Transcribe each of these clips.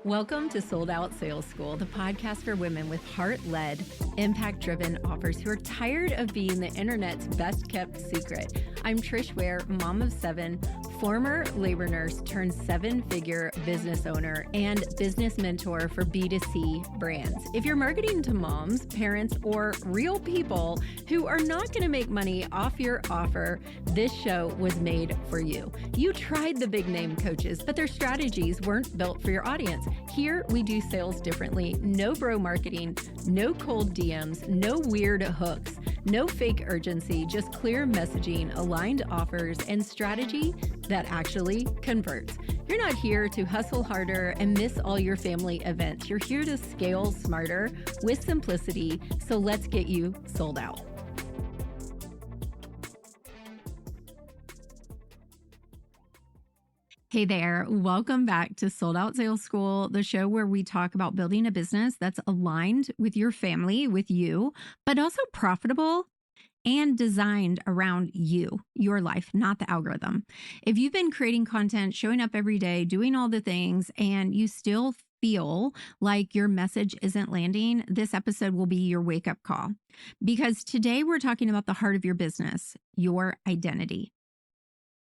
Welcome to Sold Out Sales School, the podcast for women with heart-led, impact-driven offers who are tired of being the internet's best-kept secret. I'm Trish Ware, mom of 7, former labor nurse turned 7-figure business owner and business mentor for B2C brands. If you're marketing to moms, parents, or real people who are not going to make money off your offer, this show was made for you. You tried the big name coaches, but their strategies weren't built for your audience. Here, we do sales differently. No bro marketing, no cold DMs, no weird hooks, no fake urgency, just clear messaging, aligned offers, and strategy that actually converts. You're not here to hustle harder and miss all your family events. You're here to scale smarter with simplicity. So let's get you sold out. Hey there, welcome back to Sold Out Sales School, the show where we talk about building a business that's aligned with your family, with you, but also profitable and designed around you, your life, not the algorithm. If you've been creating content, showing up every day, doing all the things, and you still feel like your message isn't landing, this episode will be your wake-up call. Because today we're talking about the heart of your business, your identity.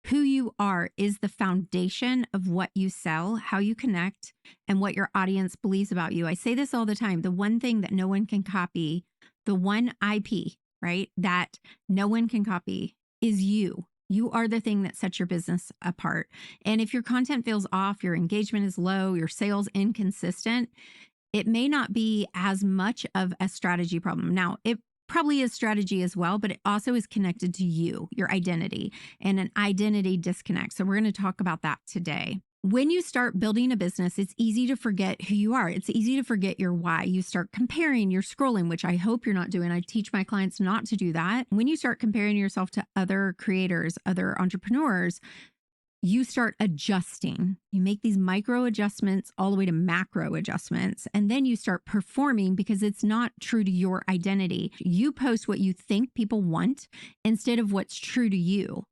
Who you are is the foundation of what you sell, how you connect, and what your audience believes about you. I say this all the time. The one thing that no one can copy, the one IP, right, that no one can copy is you. You are the thing that sets your business apart. And if your content feels off, your engagement is low, your sales inconsistent, it may not be as much of a strategy problem. Now, it probably is strategy as well, but it also is connected to you, your identity, and an identity disconnect. So we're going to talk about that today. When you start building a business, it's easy to forget who you are. It's easy to forget your why. You start comparing, you're scrolling, which I hope you're not doing. I teach my clients not to do that. When you start comparing yourself to other creators, other entrepreneurs, you start adjusting. You make these micro adjustments all the way to macro adjustments, and then you start performing because it's not true to your identity. You post what you think people want instead of what's true to you.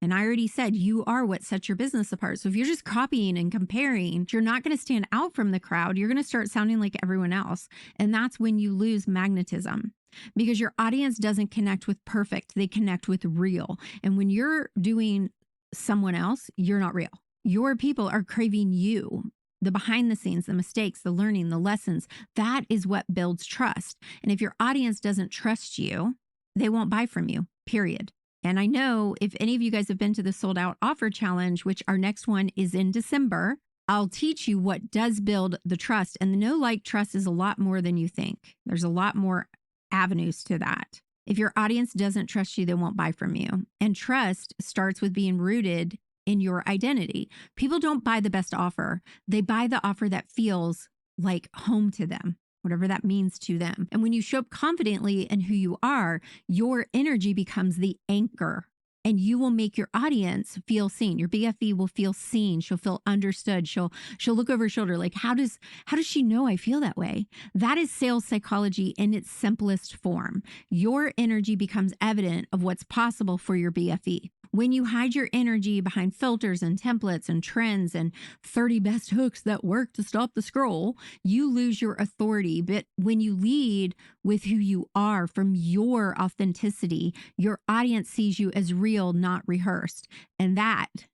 And I already said you are what sets your business apart. So if you're just copying and comparing, you're not going to stand out from the crowd. You're going to start sounding like everyone else. And that's when you lose magnetism because your audience doesn't connect with perfect. They connect with real. And when you're doing someone else, you're not real. Your people are craving you, the behind the scenes, the mistakes, the learning, the lessons. That is what builds trust. And if your audience doesn't trust you, they won't buy from you, period. And I know if any of you guys have been to the Sold Out Offer Challenge, which our next one is in December, I'll teach you what does build the trust. And the no-like trust is a lot more than you think. There's a lot more avenues to that. If your audience doesn't trust you, they won't buy from you. And trust starts with being rooted in your identity. People don't buy the best offer. They buy the offer that feels like home to them, whatever that means to them. And when you show up confidently in who you are, your energy becomes the anchor. And you will make your audience feel seen. Your BFE will feel seen. She'll feel understood. She'll look over her shoulder like, how does she know I feel that way? That is sales psychology in its simplest form. Your energy becomes evident of what's possible for your BFE. When you hide your energy behind filters and templates and trends and 30 best hooks that work to stop the scroll, you lose your authority. But when you lead with who you are from your authenticity, your audience sees you as real, not rehearsed. And that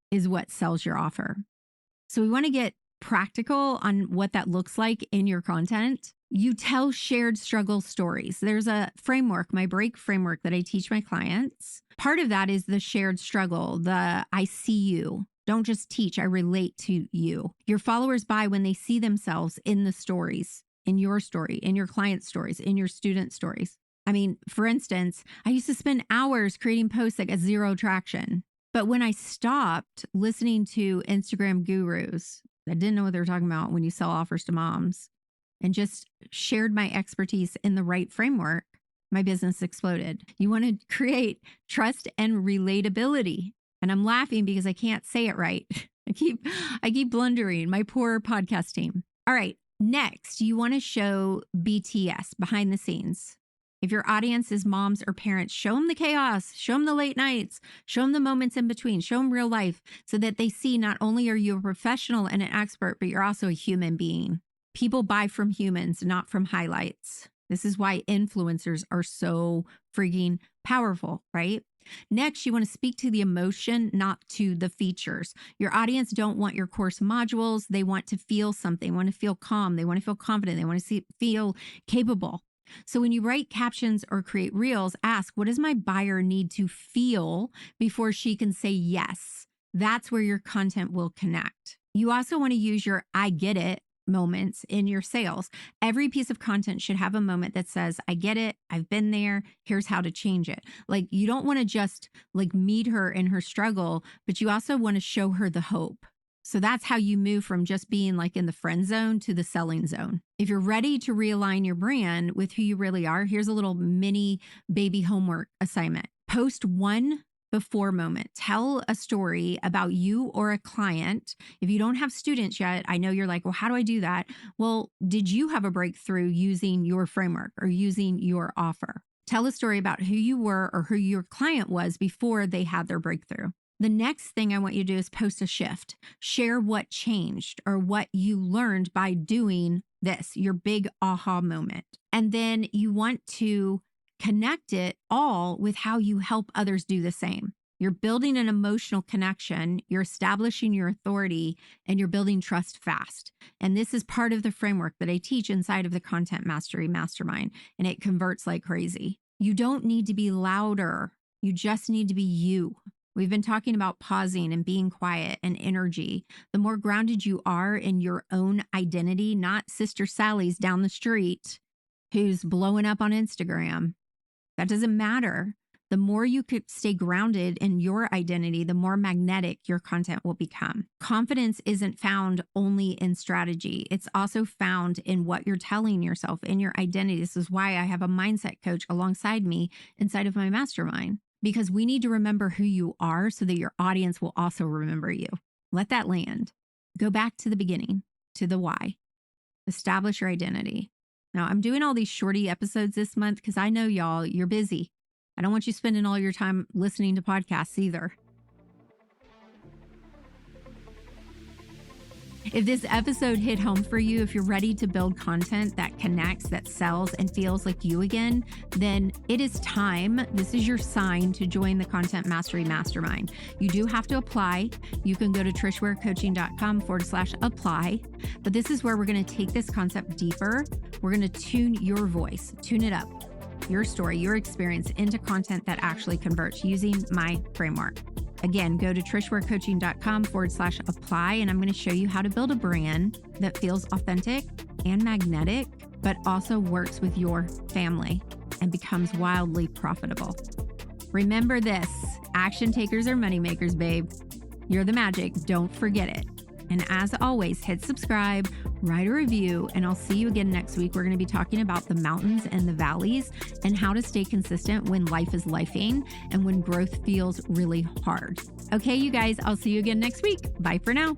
is what sells your offer. So we want to get practical on what that looks like in your content. You tell shared struggle stories. There's a framework, my break framework that I teach my clients. Part of that is the shared struggle, the I see you. Don't just teach, I relate to you. Your followers buy when they see themselves in the stories, in your story, in your client stories, in your student stories. I mean, for instance, I used to spend hours creating posts that got zero traction. But when I stopped listening to Instagram gurus that didn't know what they were talking about when you sell offers to moms and just shared my expertise in the right framework, my business exploded. You want to create trust and relatability. And I'm laughing because I can't say it right. I keep blundering, my poor podcast team. All right, next, you want to show BTS, behind the scenes. If your audience is moms or parents, show them the chaos, show them the late nights, show them the moments in between, show them real life so that they see not only are you a professional and an expert, but you're also a human being. People buy from humans, not from highlights. This is why influencers are so freaking powerful, right? Next, you want to speak to the emotion, not to the features. Your audience don't want your course modules. They want to feel something. They want to feel calm. They want to feel confident. They want to feel capable. So when you write captions or create reels, ask, what does my buyer need to feel before she can say yes? That's where your content will connect. You also want to use your I get it moments in your sales. Every piece of content should have a moment that says, I get it. I've been there. Here's how to change it. Like, you don't want to just like meet her in her struggle, but you also want to show her the hope. So that's how you move from just being like in the friend zone to the selling zone. If you're ready to realign your brand with who you really are, here's a little mini baby homework assignment. Post one before moment. Tell a story about you or a client. If you don't have students yet, I know you're like, well, how do I do that? Well, did you have a breakthrough using your framework or using your offer? Tell a story about who you were or who your client was before they had their breakthrough. The next thing I want you to do is post a shift. Share what changed or what you learned by doing this, your big aha moment. And then you want to connect it all with how you help others do the same. You're building an emotional connection, you're establishing your authority, and you're building trust fast. And this is part of the framework that I teach inside of the Content Mastery Mastermind, and it converts like crazy. You don't need to be louder. You just need to be you. We've been talking about pausing and being quiet and energy. The more grounded you are in your own identity, not Sister Sally's down the street who's blowing up on Instagram. That doesn't matter. The more you could stay grounded in your identity, the more magnetic your content will become. Confidence isn't found only in strategy. It's also found in what you're telling yourself, in your identity. This is why I have a mindset coach alongside me inside of my mastermind, because we need to remember who you are so that your audience will also remember you. Let that land. Go back to the beginning, to the why. Establish your identity. Now, I'm doing all these shorty episodes this month because I know y'all, you're busy. I don't want you spending all your time listening to podcasts either. If this episode hit home for you, if you're ready to build content that connects, that sells, and feels like you again, then it is time. This is your sign to join the Content Mastery Mastermind. You do have to apply. You can go to trishwarecoaching.com/apply. But this is where we're going to take this concept deeper. We're going to tune your voice, tune it up, your story, your experience into content that actually converts using my framework. Again, go to trishwarecoaching.com/apply, and I'm going to show you how to build a brand that feels authentic and magnetic, but also works with your family and becomes wildly profitable. Remember this, action takers are money makers, babe. You're the magic. Don't forget it. And as always, hit subscribe, write a review, and I'll see you again next week. We're going to be talking about the mountains and the valleys and how to stay consistent when life is lifing and when growth feels really hard. Okay, you guys, I'll see you again next week. Bye for now.